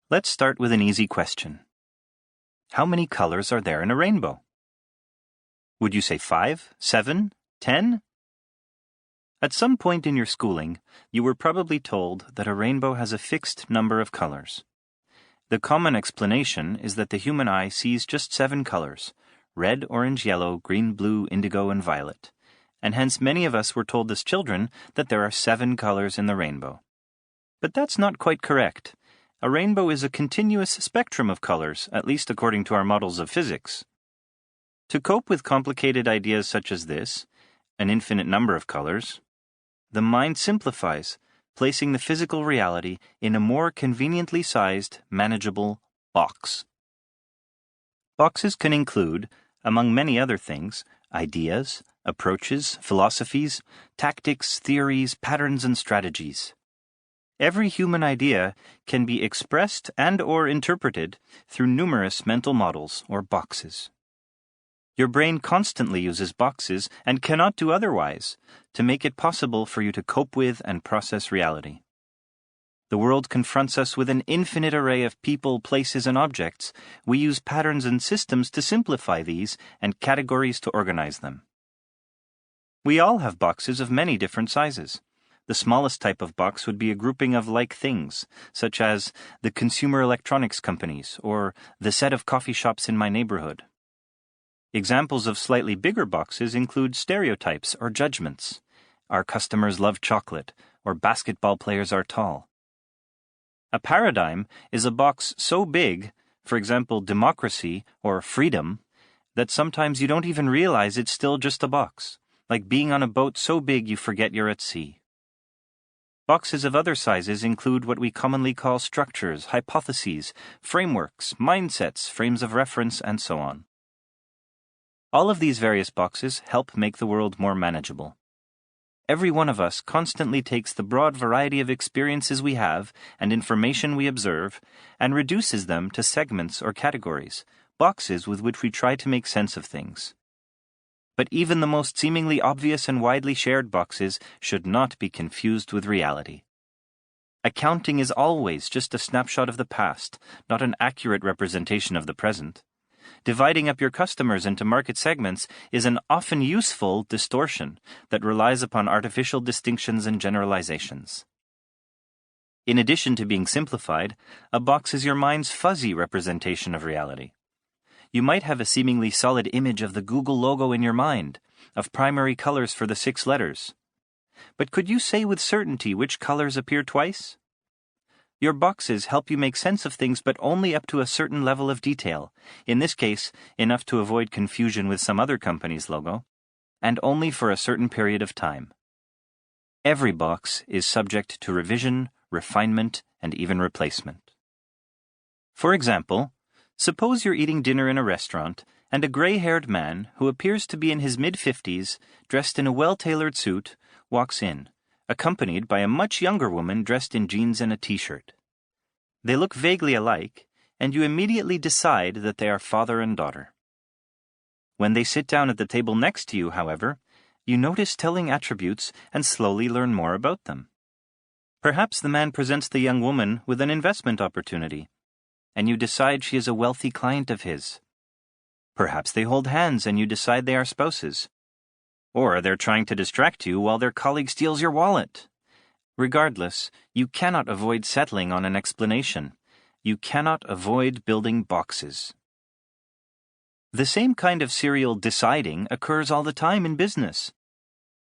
Let's start with an easy question. How many colors are there in a rainbow? Would you say 5, 7, 10? At some point in your schooling, you were probably told that a rainbow has a fixed number of colors. The common explanation is that the human eye sees just 7 colors: red, orange, yellow, green, blue, indigo, and violet, and hence many of us were told as children that there are 7 colors in the rainbow. But that's not quite correct. A rainbow is a continuous spectrum of colors, at least according to our models of physics. To cope with complicated ideas such as this, an infinite number of colors, the mind simplifies, placing the physical reality in a more conveniently sized, manageable box. Boxes can include, among many other things, ideas, approaches, philosophies, tactics, theories, patterns, and strategies. Every human idea can be expressed and/or interpreted through numerous mental models or boxes. Your brain constantly uses boxes and cannot do otherwise to make it possible for you to cope with and process reality. The world confronts us with an infinite array of people, places, and objects. We use patterns and systems to simplify these and categories to organize them. We all have boxes of many different sizes. The smallest type of box would be a grouping of like things, such as the consumer electronics companies or the set of coffee shops in my neighborhood. Examples of slightly bigger boxes include stereotypes or judgments. Our customers love chocolate, or basketball players are tall. A paradigm is a box so big, for example, democracy or freedom, that sometimes you don't even realize it's still just a box, like being on a boat so big you forget you're at sea. Boxes of other sizes include what we commonly call structures, hypotheses, frameworks, mindsets, frames of reference, and so on. All of these various boxes help make the world more manageable. Every one of us constantly takes the broad variety of experiences we have and information we observe and reduces them to segments or categories, boxes with which we try to make sense of things. But even the most seemingly obvious and widely shared boxes should not be confused with reality. Accounting is always just a snapshot of the past, not an accurate representation of the present. Dividing up your customers into market segments is an often useful distortion that relies upon artificial distinctions and generalizations. In addition to being simplified, a box is your mind's fuzzy representation of reality. You might have a seemingly solid image of the Google logo in your mind, of primary colors for the 6 letters. But could you say with certainty which colors appear twice? Your boxes help you make sense of things, but only up to a certain level of detail, in this case, enough to avoid confusion with some other company's logo, and only for a certain period of time. Every box is subject to revision, refinement, and even replacement. For example, suppose you're eating dinner in a restaurant, and a gray-haired man, who appears to be in his mid-50s, dressed in a well-tailored suit, walks in, accompanied by a much younger woman dressed in jeans and a t-shirt. They look vaguely alike, and you immediately decide that they are father and daughter. When they sit down at the table next to you, however, you notice telling attributes and slowly learn more about them. Perhaps the man presents the young woman with an investment opportunity, and you decide she is a wealthy client of his. Perhaps they hold hands and you decide they are spouses. Or they're trying to distract you while their colleague steals your wallet. Regardless, you cannot avoid settling on an explanation. You cannot avoid building boxes. The same kind of serial deciding occurs all the time in business.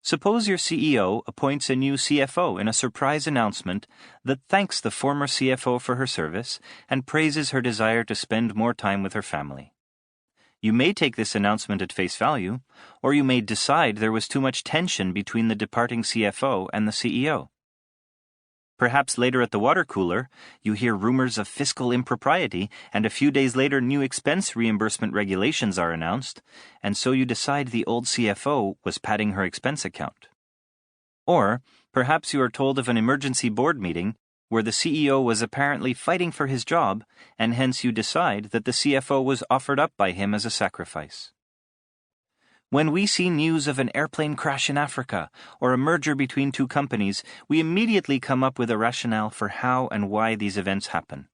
Suppose your CEO appoints a new CFO in a surprise announcement that thanks the former CFO for her service and praises her desire to spend more time with her family. You may take this announcement at face value, or you may decide there was too much tension between the departing CFO and the CEO. Perhaps later at the water cooler, you hear rumors of fiscal impropriety, and a few days later new expense reimbursement regulations are announced, and so you decide the old CFO was padding her expense account. Or perhaps you are told of an emergency board meeting where the CEO was apparently fighting for his job, and hence you decide that the CFO was offered up by him as a sacrifice. When we see news of an airplane crash in Africa or a merger between 2 companies, we immediately come up with a rationale for how and why these events happen.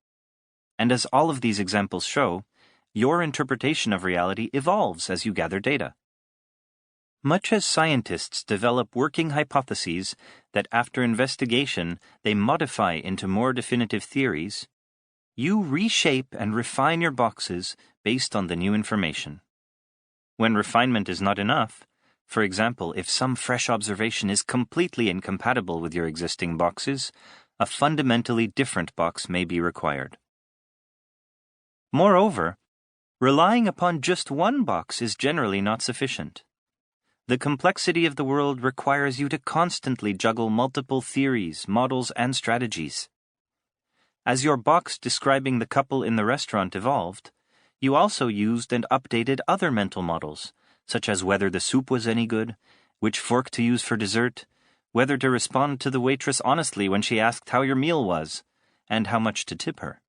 And as all of these examples show, your interpretation of reality evolves as you gather data. Much as scientists develop working hypotheses that after investigation they modify into more definitive theories, you reshape and refine your boxes based on the new information. When refinement is not enough, for example, if some fresh observation is completely incompatible with your existing boxes, a fundamentally different box may be required. Moreover, relying upon just one box is generally not sufficient. The complexity of the world requires you to constantly juggle multiple theories, models, and strategies. As your box describing the couple in the restaurant evolved, you also used and updated other mental models, such as whether the soup was any good, which fork to use for dessert, whether to respond to the waitress honestly when she asked how your meal was, and how much to tip her.